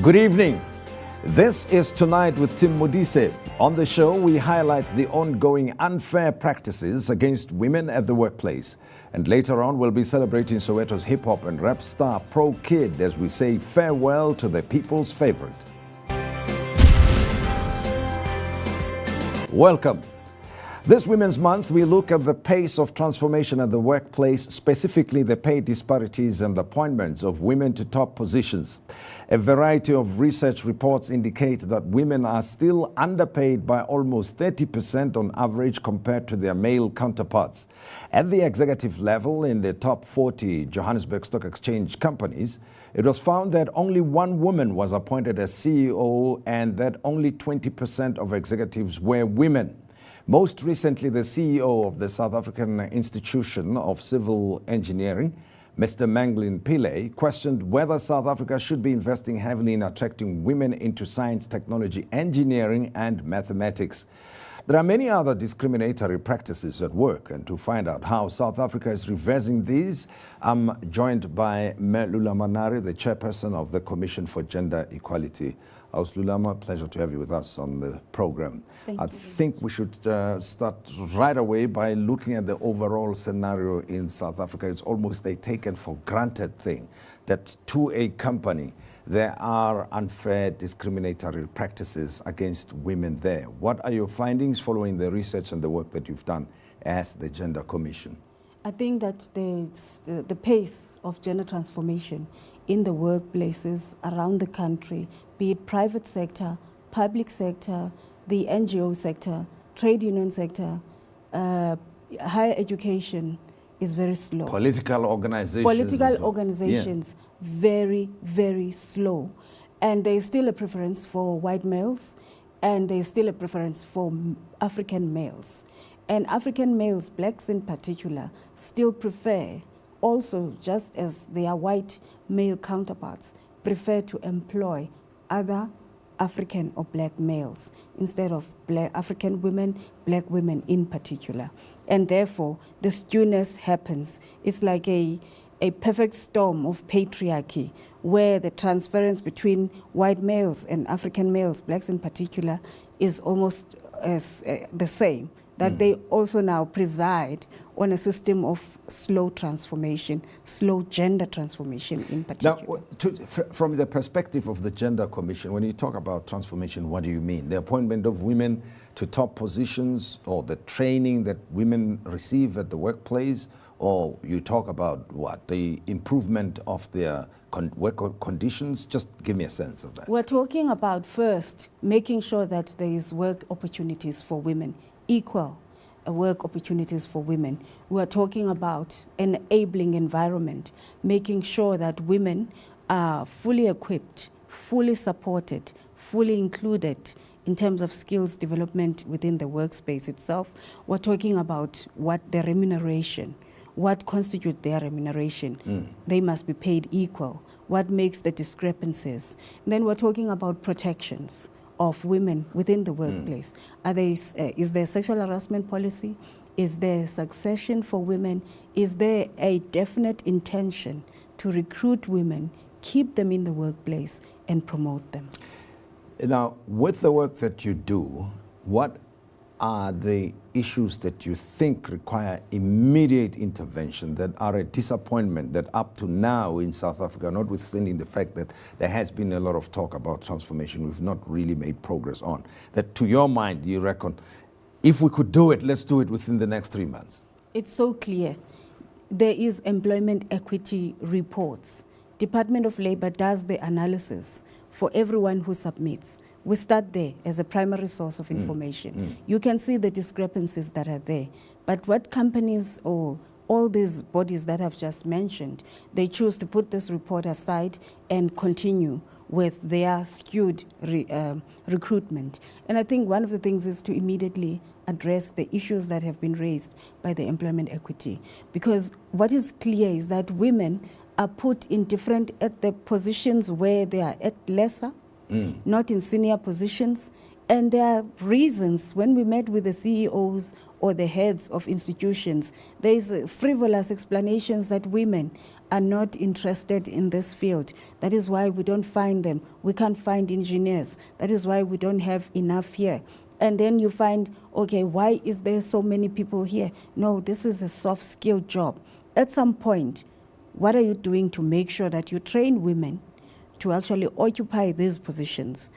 Good evening. This is Tonight with Tim Modise. On the show, we highlight the ongoing unfair practices against women at the workplace. And later on, we'll be celebrating Soweto's hip-hop and rap star Pro Kid as we say farewell to the people's favorite. Welcome. This Women's Month, we look at the pace of transformation at the workplace, specifically the pay disparities and appointments of women to top positions. A variety of research reports indicate that women are still underpaid by almost 30% on average compared to their male counterparts. At the executive level in the top 40 Johannesburg Stock Exchange companies, it was found that only one woman was appointed as CEO and that only 20% of executives were women. Most recently, the CEO of the South African Institution of Civil Engineering, Mr. Manglin Pillay, questioned whether South Africa should be investing heavily in attracting women into science, technology, engineering, and mathematics. There are many other discriminatory practices at work, and to find out how South Africa is reversing these, I'm joined by Chair Lulama Nare, the chairperson of the Commission for Gender Equality. House Lulama, pleasure to have you with us on the program. I think we should start right away by looking at the overall scenario in South Africa. It's almost a taken for granted thing that to a company there are unfair discriminatory practices against women there. What are your findings following the research and the work that you've done as the Gender Commission? I think that the pace of gender transformation in the workplaces around the country, be it private sector, public sector, the NGO sector, trade union sector, higher education is very slow. Political organizations. Very, very slow. And there is still a preference for white males, and there is still a preference for African males. And African males, blacks in particular, still prefer, also just as their white male counterparts, prefer to employ other African or black males instead of African women, black women in particular. And therefore, the skewness happens. It's like a perfect storm of patriarchy where the transference between white males and African males, blacks in particular, is almost the same. That they also now preside on a system of slow transformation, slow gender transformation in particular. Now, from the perspective of the Gender Commission, when you talk about transformation, what do you mean? The appointment of women to top positions, or the training that women receive at the workplace, or you talk about what? The improvement of their work conditions? Just give me a sense of that. We're talking about first making sure that there is work opportunities for women, equal work opportunities for women. We are talking about an enabling environment, making sure that women are fully equipped, fully supported, fully included in terms of skills development within the workspace itself. We're talking about what their remuneration, what constitutes their remuneration. They must be paid equal. What makes the discrepancies? And then we're talking about protections of women within the workplace. Is there sexual harassment policy? Is there succession for women? Is there a definite intention to recruit women, keep them in the workplace, and promote them? Now, with the work that you do, what are the issues that you think require immediate intervention, that are a disappointment, that up to now in South Africa, notwithstanding the fact that there has been a lot of talk about transformation, we've not really made progress on, that to your mind, you reckon, if we could do it, let's do it within the next 3 months? It's so clear. There is employment equity reports. Department of Labor does the analysis for everyone who submits. We start there as a primary source of information. You can see the discrepancies that are there. But what companies or all these bodies that I've just mentioned, they choose to put this report aside and continue with their skewed recruitment. And I think one of the things is to immediately address the issues that have been raised by the employment equity. Because what is clear is that women are put in at the positions where they are at lesser, not in senior positions, And there are reasons. When we met with the CEOs or the heads of institutions, there is frivolous explanations that women are not interested in this field. That is why we don't find them. We can't find engineers. That is why we don't have enough here. And then you find, okay, why is there so many people here? No, this is a soft skill job. At some point, what are you doing to make sure that you train women to actually occupy these positions?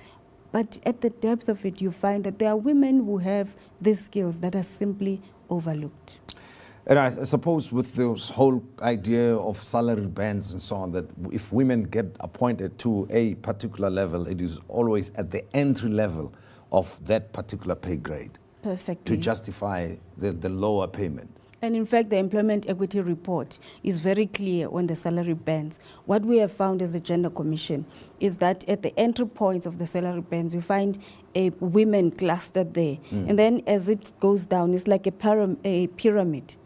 But at the depth of it, you find that there are women who have these skills that are simply overlooked. And I suppose with this whole idea of salary bands and so on, that if women get appointed to a particular level, it is always at the entry level of that particular pay grade. Perfectly. To justify the lower payment. And in fact, the Employment Equity Report is very clear on the salary bands. What we have found as the Gender Commission is that at the entry points of the salary bands, you find a women clustered there. And then as it goes down, it's like a pyramid.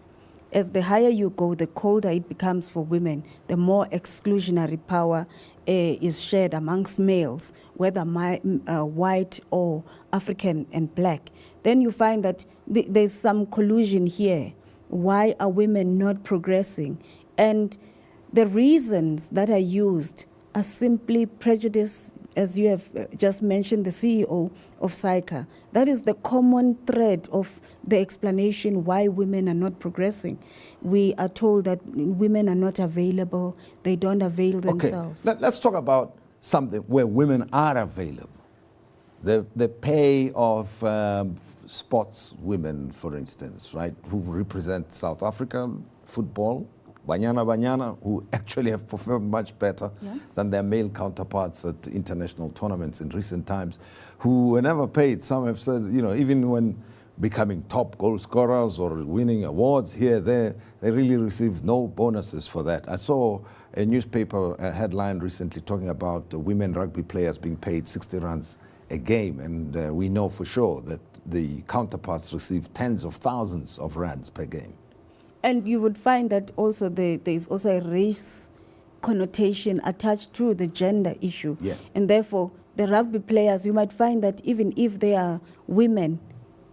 As the higher you go, the colder it becomes for women, the more exclusionary power is shared amongst males, whether white or African and black. Then you find that there's some collusion here. Why are women not progressing? And the reasons that are used are simply prejudice, as you have just mentioned, the CEO of SAICA. That is the common thread of the explanation why women are not progressing. We are told that women are not available, they don't avail themselves. Okay, let's talk about something where women are available. The pay of sports women, for instance, right, who represent South African football, Banyana, who actually have performed much better than their male counterparts at international tournaments in recent times, who were never paid. Some have said, you know, even when becoming top goal scorers or winning awards here, there, they really received no bonuses for that. I saw a newspaper headline recently talking about women rugby players being paid 60 rands a game, and we know for sure that the counterparts receive tens of thousands of rands per game. And you would find that also there is also a race connotation attached to the gender issue. Yeah. And therefore, the rugby players, you might find that even if they are women,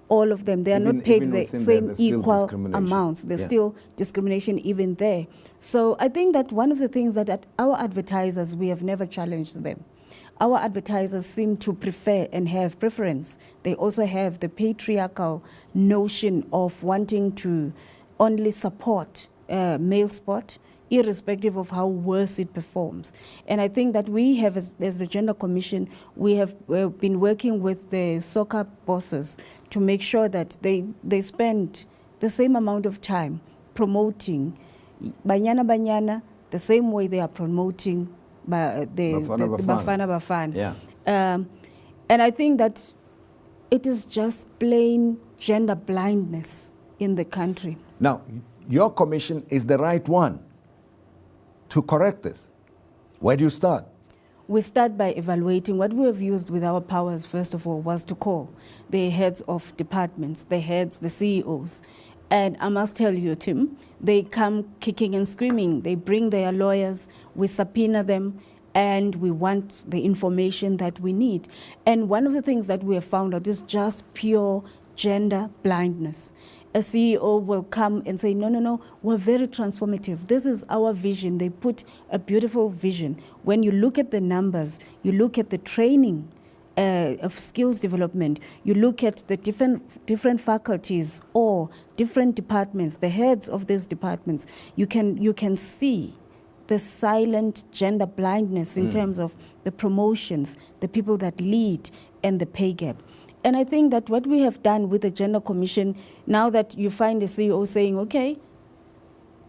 all of them, they are not paid the same equal amounts. There's still discrimination even there. So I think that one of the things that our advertisers, we have never challenged them. Our advertisers seem to prefer and have preference. They also have the patriarchal notion of wanting to only support male sport, irrespective of how worse it performs. And I think that we have, as the Gender Commission, we have been working with the soccer bosses to make sure that they spend the same amount of time promoting Banyana, the same way they are promoting the Bafana. Yeah. And I think that it is just plain gender blindness in the country. Now, your commission is the right one to correct this. Where do you start? We start by evaluating. What we have used with our powers, first of all, was to call the heads of departments, the heads, the CEOs. And I must tell you, Tim, they come kicking and screaming. They bring their lawyers, we subpoena them, and we want the information that we need. And one of the things that we have found out is just pure gender blindness. A CEO will come and say, no, we're very transformative. This is our vision. They put a beautiful vision. When you look at the numbers, you look at the training of skills development, you look at the different faculties or different departments, the heads of these departments, you can see the silent gender blindness in terms of the promotions, the people that lead, and the pay gap. And I think that what we have done with the Gender Commission, now that you find the CEO saying, okay,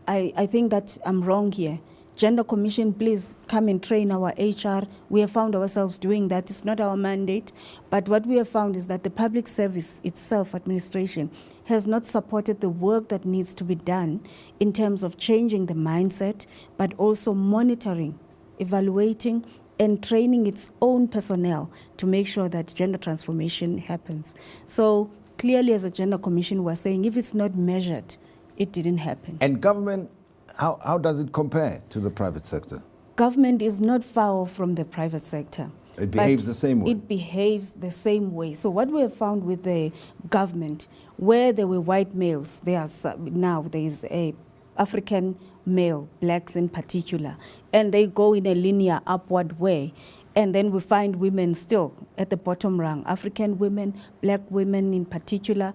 I think that I'm wrong here. Gender Commission, please come and train our HR. We have found ourselves doing that. It's not our mandate. But what we have found is that the public service itself, administration, has not supported the work that needs to be done in terms of changing the mindset, but also monitoring, evaluating, and training its own personnel to make sure that gender transformation happens. So clearly, as a Gender Commission, we're saying if it's not measured, it didn't happen. And government, how does it compare to the private sector? Government is not far off from the private sector. It behaves But the same way. It behaves the same way. So what we have found with the government, where there were white males, now there is a African male, blacks in particular, and they go in a linear upward way. And then we find women still at the bottom rung, African women, black women in particular,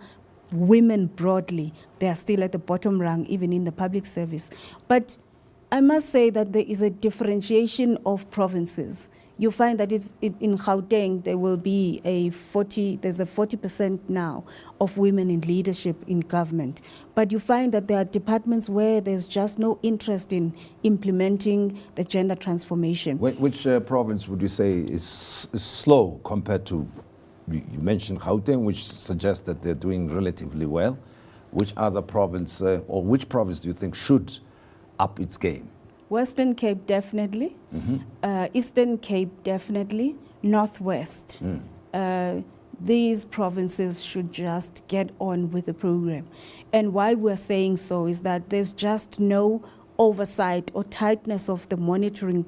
women broadly, they are still at the bottom rung, even in the public service. But I must say that there is a differentiation of provinces. You find that in Gauteng, there will be there's a 40% now of women in leadership in government. But you find that there are departments where there's just no interest in implementing the gender transformation. Which province would you say is slow compared to, you mentioned Gauteng, which suggests that they're doing relatively well. Which other province, or which province do you think should up its game? Western Cape, definitely. Eastern Cape, definitely. Northwest. These provinces should just get on with the program. And why we're saying so is that there's just no oversight or tightness of the monitoring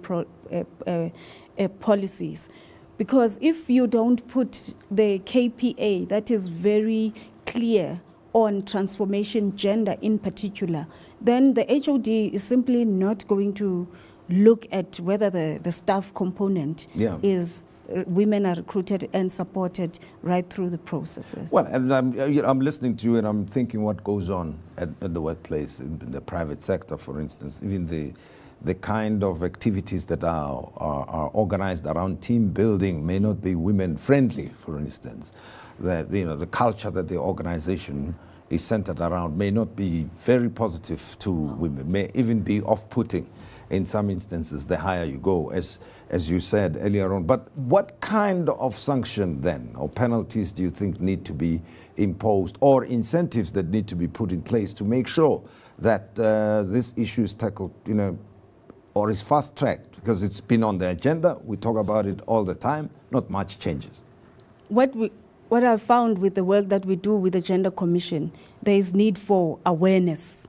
policies. Because if you don't put the KPA that is very clear on transformation, gender in particular, then the HOD is simply not going to look at whether the staff component is women are recruited and supported right through the processes. Well, and I'm listening to you and I'm thinking what goes on at the workplace, in the private sector, for instance, even the kind of activities that are organized around team building may not be women friendly, for instance. The culture that the organization is centered around may not be very positive to women, may even be off-putting in some instances the higher you go, as you said earlier on. But what kind of sanction then, or penalties do you think need to be imposed, or incentives that need to be put in place to make sure that this issue is tackled, or is fast-tracked? Because it's been on the agenda, we talk about it all the time, not much changes. What I've found with the work that we do with the Gender Commission, there is need for awareness.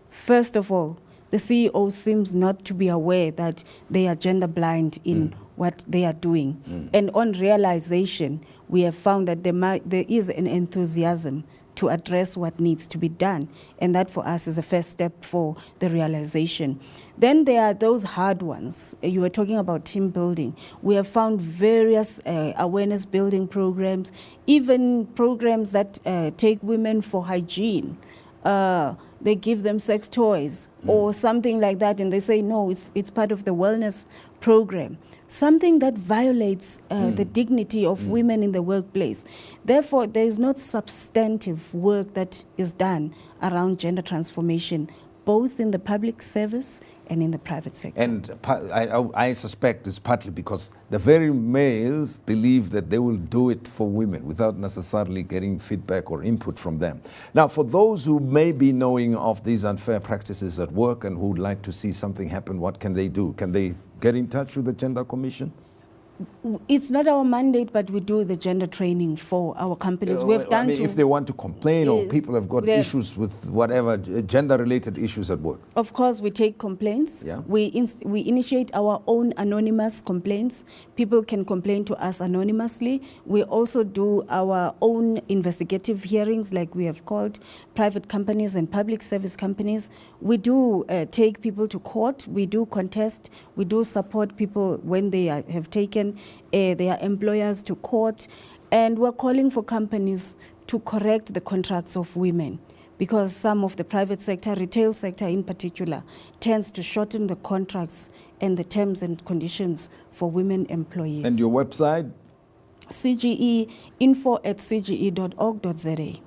First of all, the CEO seems not to be aware that they are gender blind in what they are doing. And on realization, we have found that there is an enthusiasm to address what needs to be done. And that for us is a first step for the realization. Then there are those hard ones. You were talking about team building. We have found various awareness building programs, even programs that take women for hygiene. They give them sex toys or something like that, and they say, no, it's part of the wellness program. Something that violates the dignity of women in the workplace. Therefore, there is not substantive work that is done around gender transformation, both in the public service and in the private sector. And I suspect it's partly because the very males believe that they will do it for women without necessarily getting feedback or input from them. Now, for those who may be knowing of these unfair practices at work and who would like to see something happen, what can they do? Can they get in touch with the Gender Commission? It's not our mandate, but we do the gender training for our companies. We've done. If they want to complain, or people have got issues with whatever gender-related issues at work. Of course, we take complaints. Yeah. We initiate our own anonymous complaints. People can complain to us anonymously. We also do our own investigative hearings, like we have called private companies and public service companies. We do take people to court. We do contest. We do support people when they have taken their employers to court, and we're calling for companies to correct the contracts of women, because some of the private sector, retail sector in particular, tends to shorten the contracts and the terms and conditions for women employees. And your website? cge.info@cge.org.za.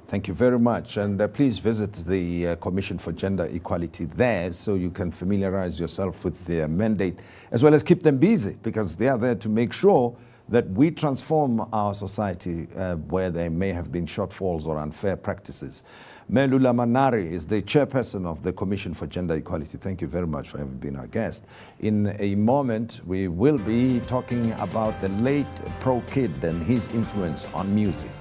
Thank you very much, and please visit the Commission for Gender Equality there so you can familiarize yourself with their mandate, as well as keep them busy, because they are there to make sure that we transform our society where there may have been shortfalls or unfair practices. Chair Lulama Nare is the chairperson of the Commission for Gender Equality. Thank you very much for having been our guest. In a moment, we will be talking about the late Pro Kid and his influence on music.